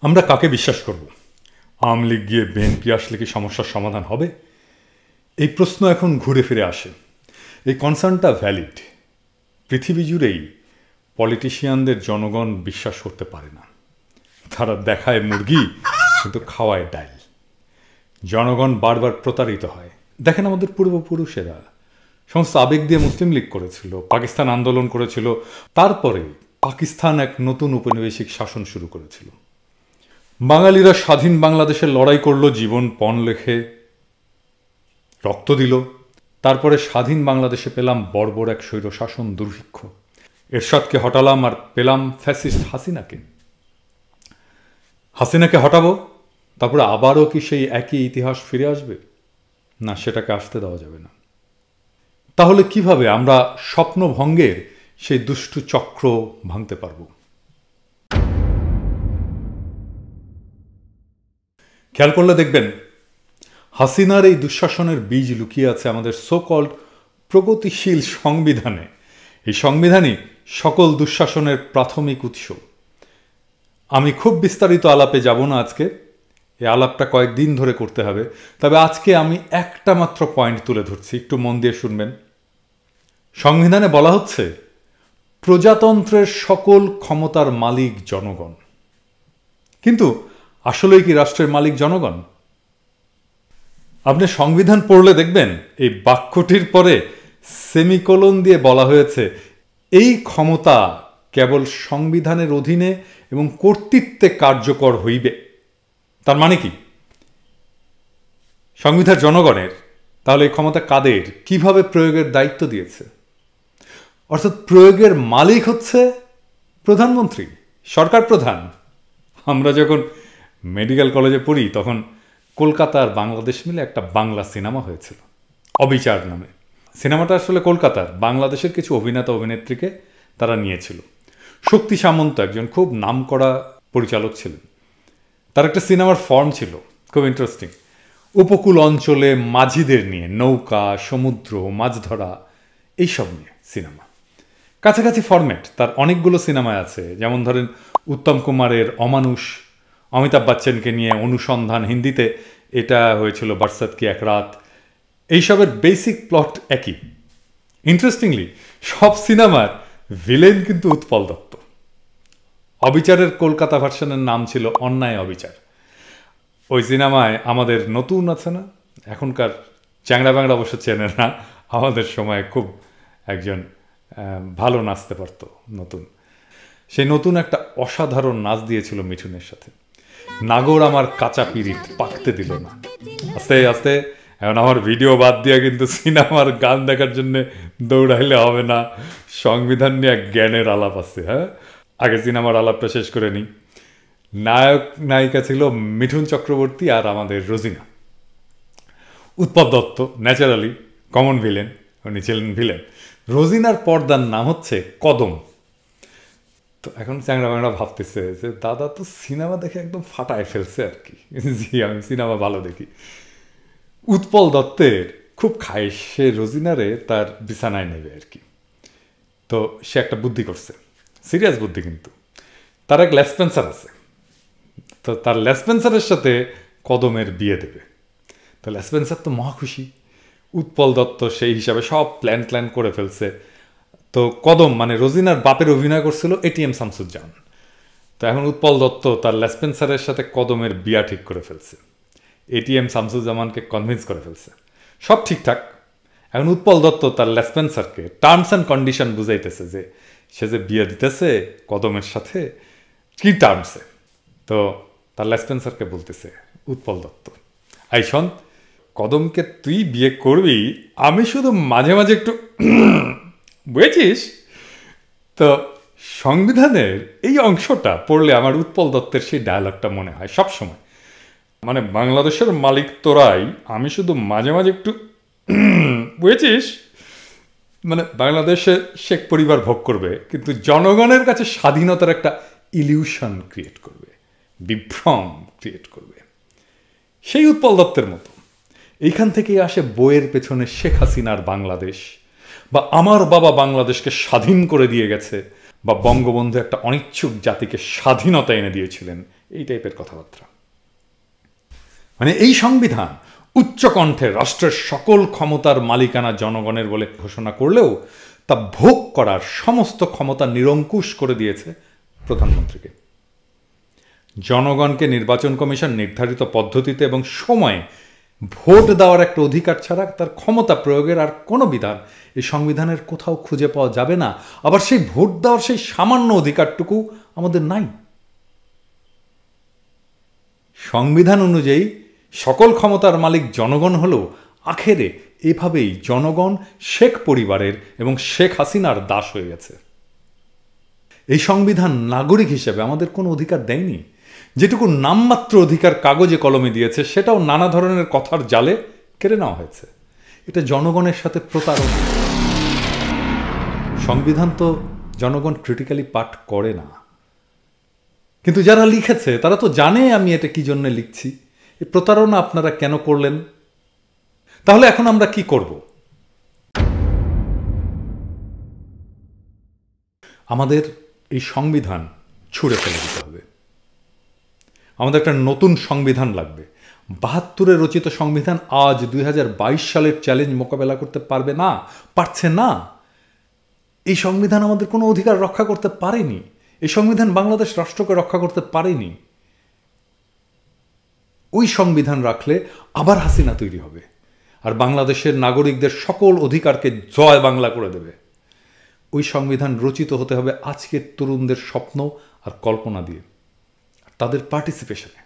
আমরা কাকে বিশ্বাস করব? আওয়ামী লীগ গিয়ে বিএনপি আসলে কি সমস্যার সমাধান হবে? এই প্রশ্ন এখন ঘুরে ফিরে আসে। এই কনসার্নটা ভ্যালিড। পৃথিবী জুড়েই পলিটিশিয়ানদের জনগণ বিশ্বাস করতে পারে না। তারা দেখায় মুরগি কিন্তু খাওয়ায় ডাল। জনগণ বারবার প্রতারিত হয়। দেখেন আমাদের পূর্বপুরুষেরা সমস্ত আবেগ দিয়ে মুসলিম লীগ করেছিল, পাকিস্তান আন্দোলন করেছিল, তারপরে পাকিস্তান এক নতুন উপনিবেশিক শাসন শুরু করেছিল। বাঙালিরা স্বাধীন বাংলাদেশের লড়াই করলো, জীবন পণ লেখে রক্ত দিল। তারপরে স্বাধীন বাংলাদেশে পেলাম বর্বর এক স্বৈরশাসন দুর্ভিক্ষ। এরশাদকে হটালাম আর পেলাম ফ্যাসিস্ট হাসিনাকে। হাসিনাকে হটাবো, তারপরে আবারও কি সেই একই ইতিহাস ফিরে আসবে? না, সেটাকে আসতে দেওয়া যাবে না। তাহলে কিভাবে আমরা স্বপ্নভঙ্গের সেই দুষ্টু চক্র ভাঙতে পারব? খেয়াল করলে দেখবেন হাসিনার এই দুঃশাসনের বীজ লুকিয়ে আছে আমাদের সো কল্ড প্রগতিশীল সংবিধানে। এই সংবিধানই সকল দুঃশাসনের প্রাথমিক উৎস। আমি খুব বিস্তারিত আলাপে যাব না আজকে, এই আলাপটা কয়েকদিন ধরে করতে হবে। তবে আজকে আমি একটা মাত্র পয়েন্ট তুলে ধরছি, একটু মন দিয়ে শুনবেন। সংবিধানে বলা হচ্ছে প্রজাতন্ত্রের সকল ক্ষমতার মালিক জনগণ। কিন্তু আসলেই কি রাষ্ট্রের মালিক জনগণ? আপনি সংবিধান পড়লে দেখবেন এই বাক্যটির পরে সেমিকোলন দিয়ে বলা হয়েছে এই ক্ষমতা কেবল সংবিধানের অধীনে এবং কর্তৃত্বে কার্যকর হইবে। তার মানে কি? সংবিধান জনগণের, তাহলে এই ক্ষমতা কাদের, কিভাবে প্রয়োগের দায়িত্ব দিয়েছে? অর্থাৎ প্রয়োগের মালিক হচ্ছে প্রধানমন্ত্রী, সরকার প্রধান। আমরা যখন মেডিকেল কলেজে পড়ি তখন কলকাতা আর বাংলাদেশ মিলে একটা বাংলা সিনেমা হয়েছিল অবিচার নামে। সিনেমাটা আসলে কলকাতার, বাংলাদেশের কিছু অভিনেতা অভিনেত্রীকে তারা নিয়েছিল। শক্তি সামন্ত একজন খুব নামকরা পরিচালক ছিলেন। তার একটা সিনেমার ফর্ম ছিল খুব ইন্টারেস্টিং। উপকূল অঞ্চলে মাঝিদের নিয়ে, নৌকা, সমুদ্র, মাছ ধরা, এইসব নিয়ে সিনেমা। কাছাকাছি ফরম্যাট তার অনেকগুলো সিনেমায় আছে। যেমন ধরেন উত্তম কুমারের অমানুষ, অমিতাভ বচ্চনকে নিয়ে অনুসন্ধান, হিন্দিতে এটা হয়েছিল বরসাত কি এক রাত। এইসবের বেসিক প্লট একই। ইন্টারেস্টিংলি সব সিনেমার ভিলেন কিন্তু উৎপল দত্ত। অবিচারের কলকাতা ভার্সনের নাম ছিল অন্যায় অবিচার। ওই সিনেমায় আমাদের নতুন আছে না, এখনকার চ্যাংড়া ব্যাংড়া অবশ্য চেনে না, আমাদের সময় খুব একজন ভালো নাচতে পারত নতুন। সেই নতুন একটা অসাধারণ নাচ দিয়েছিল মিঠুনের সাথে। নাগর আমার কাঁচা পিরিত পাকতে দিল না। আস্তে আস্তে এখন আমার ভিডিও বাদ দিয়ে কিন্তু সিনেমার গান দেখার জন্য দৌড়াইলে হবে না। সংবিধান নিয়ে এক জ্ঞানের আলাপ আছে। হ্যাঁ, আগে সিনেমার আলাপটা শেষ করে নিই। নায়ক নায়িকা ছিল মিঠুন চক্রবর্তী আর আমাদের Rozina. Utpal Dutt naturally common villain, উনি ছিলেন ভিলেন। রোজিনার পর্দার নাম হচ্ছে কদম। তো এখন চ্যাংড়া ব্যাংড়া ভাবতেছে যে দাদা তো সিনেমা দেখে একদম ফাটায় ফেলছে আর কি। জি, আমি সিনেমা ভালো দেখি। উৎপল দত্তের খুব খায়, সে রোজিনারে তার বিছানায় নেবে আর কি। তো সে একটা বুদ্ধি করছে, সিরিয়াস বুদ্ধি কিন্তু। তার এক লেসপেন্সার আছে, তো তার লেসপেন্সারের সাথে কদমের বিয়ে দেবে। তো লেসপেন্সার তো মহা খুশি। উৎপল দত্ত সেই হিসাবে সব প্ল্যান করে ফেলছে। তো কদম মানে রোজিনার বাপের অভিনয় করছিল এটিএম শামসুজ্জামান। তো এখন উৎপল দত্ত তার লেসপেন্সারের সাথে কদমের বিয়া ঠিক করে ফেলছে, এটিএম শামসুজ্জামানকে কনভিন্স করে ফেলছে, সব ঠিকঠাক। এখন উৎপল দত্ত তার লেসপেন্সারকে টার্মস অ্যান্ড কন্ডিশন বুঝাইতেছে যে সে যে বিয়ে দিতেছে কদমের সাথে, কি টার্মসে। তো তার লেসপেন্সারকে বলতেছে উৎপল দত্ত, আই শোন, কদমকে তুই বিয়ে করবি, আমি শুধু মাঝে মাঝে একটু বুঝেছিস। তো সংবিধানের এই অংশটা পড়লে আমার উৎপল দত্তের সেই ডায়ালগটা মনে হয় সবসময়, মানে বাংলাদেশের মালিক তোরাই, আমি শুধু মাঝে মাঝে একটু বুঝেছিস। মানে বাংলাদেশে শেখ পরিবার ভোগ করবে, কিন্তু জনগণের কাছে স্বাধীনতার একটা ইলিউশন ক্রিয়েট করবে, বিভ্রম ক্রিয়েট করবে। সেই উৎপল দত্তের মতো এইখান থেকেই আসে বইয়ের পেছনে শেখ হাসিনার বাংলাদেশ, বা আমার বাবা বাংলাদেশকে স্বাধীন করে দিয়ে গেছে, বা বঙ্গবন্ধু একটা অনিচ্ছুক জাতিকে স্বাধীনতা এনে দিয়েছিলেন, এই টাইপের কথাবার্তা। মানে এই সংবিধান উচ্চকণ্ঠে রাষ্ট্রের সকল ক্ষমতার মালিকানা জনগণের বলে ঘোষণা করলেও তা ভোগ করার সমস্ত ক্ষমতা নিরঙ্কুশ করে দিয়েছে প্রধানমন্ত্রীকে। জনগণকে নির্বাচন কমিশন নির্ধারিত পদ্ধতিতে এবং সময়ে ভোট দেওয়ার একটা অধিকার ছাড়া তার ক্ষমতা প্রয়োগের আর কোনো বিধান এই সংবিধানের কোথাও খুঁজে পাওয়া যাবে না। আবার সেই ভোট দেওয়ার সেই সামান্য অধিকারটুকু আমাদের নাই। সংবিধান অনুযায়ী সকল ক্ষমতার মালিক জনগণ হলেও আখেরে এভাবেই জনগণ শেখ পরিবারের এবং শেখ হাসিনার দাস হয়ে গেছে। এই সংবিধান নাগরিক হিসেবে আমাদের কোনো অধিকার দেয়নি। যেটুকু নামমাত্র অধিকার কাগজে কলমে দিয়েছে সেটাও নানা ধরনের কথার জালে কেড়ে নেওয়া হয়েছে। এটা জনগণের সাথে প্রতারণা। সংবিধান তো জনগণ ক্রিটিক্যালি পাঠ করে না, কিন্তু যারা লিখেছে তারা তো জানে আমি এটা কি জন্য লিখছি। এই প্রতারণা আপনারা কেন করলেন? তাহলে এখন আমরা কি করব? আমাদের এই সংবিধান ছুঁড়ে ফেলে দিতে হবে। আমাদের একটা নতুন সংবিধান লাগবে। ৭২-এ রচিত সংবিধান আজ ২০২২ সালের চ্যালেঞ্জ মোকাবেলা করতে পারবে না, পারছে না। এই সংবিধান আমাদের কোনো অধিকার রক্ষা করতে পারেনি। এই সংবিধান বাংলাদেশ রাষ্ট্রকে রক্ষা করতে পারেনি। ওই সংবিধান রাখলে আবার হাসিনা তৈরি হবে আর বাংলাদেশের নাগরিকদের সকল অধিকারকে জয় বাংলা করে দেবে। ওই সংবিধান রচিত হতে হবে আজকের তরুণদের স্বপ্ন আর কল্পনা দিয়ে, তাদের পার্টিসিপেশনে।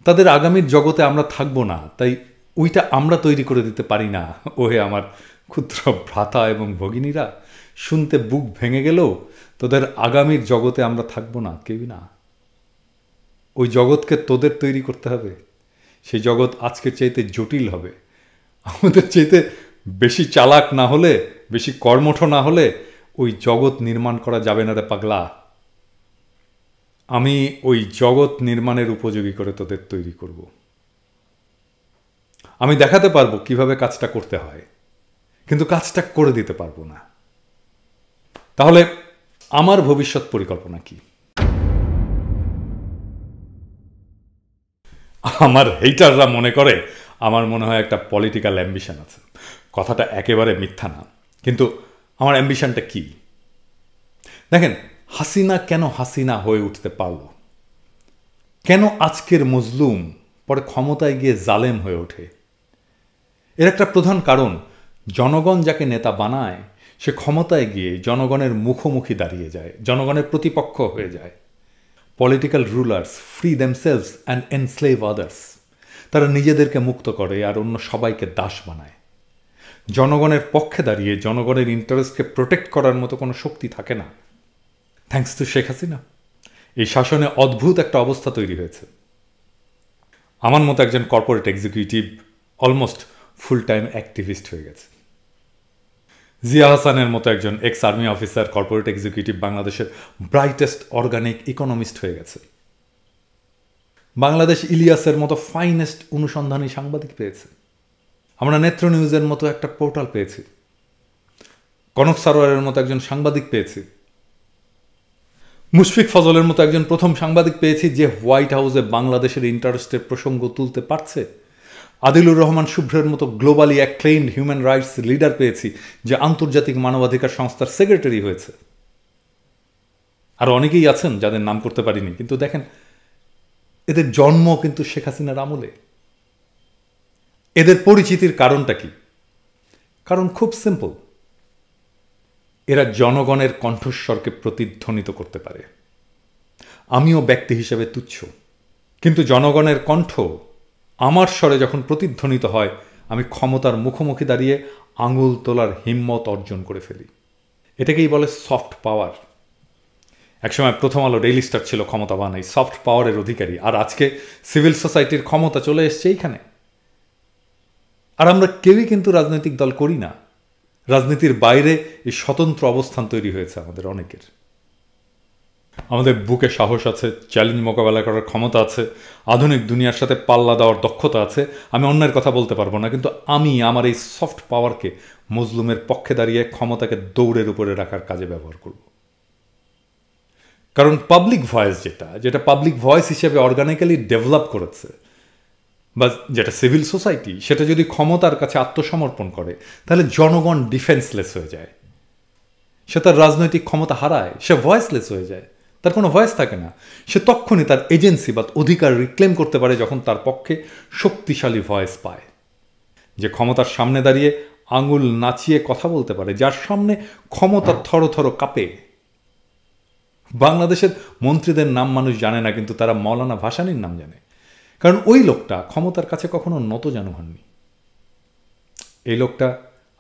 তাদের আগামীর জগতে আমরা থাকবো না, তাই ওইটা আমরা তৈরি করে দিতে পারি না। ওহে আমার ক্ষুদ্র ভ্রাতা এবং ভগিনীরা, শুনতে বুক ভেঙে গেলেও তোদের আগামীর জগতে আমরা থাকবো না, কেউই না। ওই জগৎকে তোদের তৈরি করতে হবে। সেই জগৎ আজকের চাইতে জটিল হবে। আমাদের চাইতে বেশি চালাক না হলে, বেশি কর্মঠ না হলে ওই জগৎ নির্মাণ করা যাবে না রে পাগলা। আমি ওই জগৎ নির্মাণের উপযোগী করে তোদের তৈরি করব। আমি দেখাতে পারবো কিভাবে কাজটা করতে হয়, কিন্তু কাজটা করে দিতে পারবো না। তাহলে আমার ভবিষ্যৎ পরিকল্পনা কি? আমার হেটাররা মনে করে আমার মনে হয় একটা পলিটিক্যাল অ্যাম্বিশন আছে। কথাটা একেবারে মিথ্যা না, কিন্তু আমার অ্যাম্বিশনটা কি? দেখেন, হাসিনা কেন হাসিনা হয়ে উঠতে পারল? কেন আজকের মজলুম পরে ক্ষমতায় গিয়ে জালেম হয়ে ওঠে? এর একটা প্রধান কারণ, জনগণ যাকে নেতা বানায় সে ক্ষমতায় গিয়ে জনগণের মুখোমুখি দাঁড়িয়ে যায়, জনগণের প্রতিপক্ষ হয়ে যায়। Political rulers free themselves and enslave others. তারা নিজেদেরকে মুক্ত করে আর অন্য সবাইকে দাস বানায়। জনগণের পক্ষে দাঁড়িয়ে জনগণের ইন্টারেস্টকে প্রোটেক্ট করার মতো কোনো শক্তি থাকে না। থ্যাঙ্কস টু শেখ হাসিনা এই শাসনে অদ্ভুত একটা অবস্থা তৈরি হয়েছে। আমার মতো একজন corporate executive almost full time activist হয়ে গেছে। জিয়া হাসানের মতো একজন ex army officer corporate executive বাংলাদেশের ব্রাইটেস্ট অর্গানিক ইকোনমিস্ট হয়ে গেছে। বাংলাদেশ ইলিয়াসের মতো ফাইনেস্ট অনুসন্ধানী সাংবাদিক পেয়েছে। আমরা নেত্র নিউজের মতো একটা পোর্টাল পেয়েছি। কনক সারোয়ারের মতো একজন সাংবাদিক পেয়েছি। মুশফিক ফজলের মতো একজন প্রথম সাংবাদিক পেয়েছি যে হোয়াইট হাউসে বাংলাদেশের ইন্টারেস্টের প্রসঙ্গ তুলতে পারছে। আদিলুর রহমান শুভ্রের মতো গ্লোবালি অ্যাক্লেইমড হিউম্যান রাইটস লিডার পেয়েছি যে আন্তর্জাতিক মানবাধিকার সংস্থার সেক্রেটারি হয়েছে। আর অনেকেই আছেন যাদের নাম করতে পারিনি, কিন্তু দেখেন এদের জন্ম কিন্তু শেখ হাসিনার আমলে। এদের পরিচিতির কারণটা কি? কারণ খুব সিম্পল, এরা জনগণের কণ্ঠস্বরকে প্রতিধ্বনিত করতে পারে। আমিও ব্যক্তি হিসেবে তুচ্ছ, কিন্তু জনগণের কণ্ঠ আমার স্বরে যখন প্রতিধ্বনিত হয় আমি ক্ষমতার মুখোমুখি দাঁড়িয়ে আঙুল তোলার হিম্মত অর্জন করে ফেলি। এটাকেই বলে সফট পাওয়ার। একসময় প্রথম আলো ডেইলি স্টার ছিল ক্ষমতাবান এই সফট পাওয়ারের অধিকারী, আর আজকে সিভিল সোসাইটির ক্ষমতা চলে এসছে এইখানে। আর আমরা কেউই কিন্তু রাজনৈতিক দল করি না। রাজনীতির বাইরে এই স্বতন্ত্র অবস্থান তৈরি হয়েছে আমাদের অনেকের। আমাদের বুকে সাহস আছে, চ্যালেঞ্জ মোকাবেলা করার ক্ষমতা আছে, আধুনিক দুনিয়ার সাথে পাল্লা দেওয়ার দক্ষতা আছে। আমি অন্যের কথা বলতে পারবো না, কিন্তু আমি আমার এই সফট পাওয়ারকে মজলুমের পক্ষে দাঁড়িয়ে ক্ষমতাকে দৌড়ের উপরে রাখার কাজে ব্যবহার করব। কারণ পাবলিক ভয়েস যেটা পাবলিক ভয়েস হিসেবে অর্গানিক্যালি ডেভেলপ করেছে, বা যেটা সিভিল সোসাইটি, সেটা যদি ক্ষমতার কাছে আত্মসমর্পণ করে, তাহলে জনগণ ডিফেন্সলেস হয়ে যায়, সে তার রাজনৈতিক ক্ষমতা হারায়, সে ভয়েসলেস হয়ে যায়, তার কোনো ভয়েস থাকে না। সে তখনই তার এজেন্সি বা অধিকার রিক্লেম করতে পারে যখন তার পক্ষে শক্তিশালী ভয়েস পায়, যে ক্ষমতার সামনে দাঁড়িয়ে আঙুল নাচিয়ে কথা বলতে পারে, যার সামনে ক্ষমতা থরথর কাঁপে। বাংলাদেশের মন্ত্রীদের নাম মানুষ জানে না, কিন্তু তারা মৌলানা ভাসানীর নাম জানে, কারণ ওই লোকটা ক্ষমতার কাছে কখনো নতজানু হননি। এই লোকটা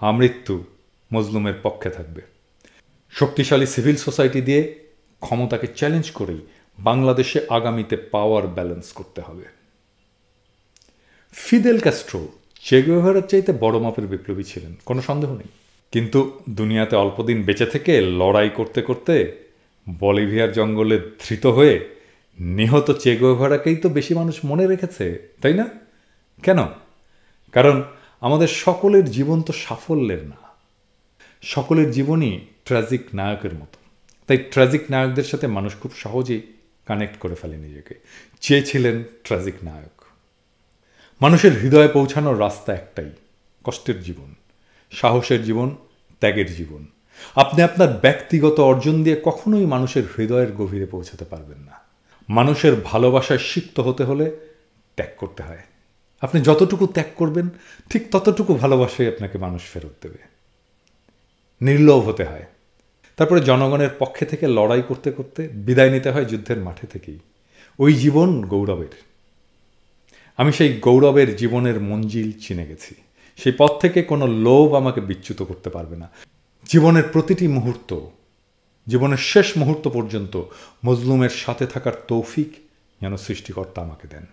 আমৃত্যু মজলুমের পক্ষে থাকবে। শক্তিশালী সিভিল সোসাইটি দিয়ে ক্ষমতাকে চ্যালেঞ্জ করেই বাংলাদেশে আগামীতে পাওয়ার ব্যালেন্স করতে হবে। ফিদেল ক্যাস্ট্রো চে গুয়েভারার চাইতে বড় মাপের বিপ্লবী ছিলেন, কোনো সন্দেহ নেই। কিন্তু দুনিয়াতে অল্পদিন বেঁচে থেকে লড়াই করতে করতে বলিভিয়ার জঙ্গলে ধৃত হয়ে নিহত চে গুয়েভারাকেই তো বেশি মানুষ মনে রেখেছে, তাই না? কেন? কারণ আমাদের সকলের জীবন তো সাফল্যের না, সকলের জীবনই ট্র্যাজিক নায়কের মতো। তাই ট্র্যাজিক নায়কদের সাথে মানুষ খুব সহজেই কানেক্ট করে ফেলে নিজেকে। চেয়েছিলেন ট্র্যাজিক নায়ক। মানুষের হৃদয়ে পৌঁছানোর রাস্তা একটাই, কষ্টের জীবন, সাহসের জীবন, ত্যাগের জীবন। আপনি আপনার ব্যক্তিগত অর্জন দিয়ে কখনোই মানুষের হৃদয়ের গভীরে পৌঁছাতে পারবেন না। মানুষের ভালোবাসায় সিক্ত হতে হলে ত্যাগ করতে হয়। আপনি যতটুকু ত্যাগ করবেন, ঠিক ততটুকু ভালোবাসাই আপনাকে মানুষ ফেরত দেবে। নির্লোভ হতে হয়। তারপরে জনগণের পক্ষে থেকে লড়াই করতে করতে বিদায় নিতে হয় যুদ্ধের মাঠে থেকেই। ওই জীবন গৌরবের। আমি সেই গৌরবের জীবনের মঞ্জিল চিনে গেছি। সেই পথ থেকে কোনো লোভ আমাকে বিচ্যুত করতে পারবে না। জীবনের প্রতিটি মুহূর্ত, জীবনের শেষ মুহূর্ত পর্যন্ত মজলুমের সাথে থাকার তৌফিক যেন সৃষ্টিকর্তা আমাকে দেন।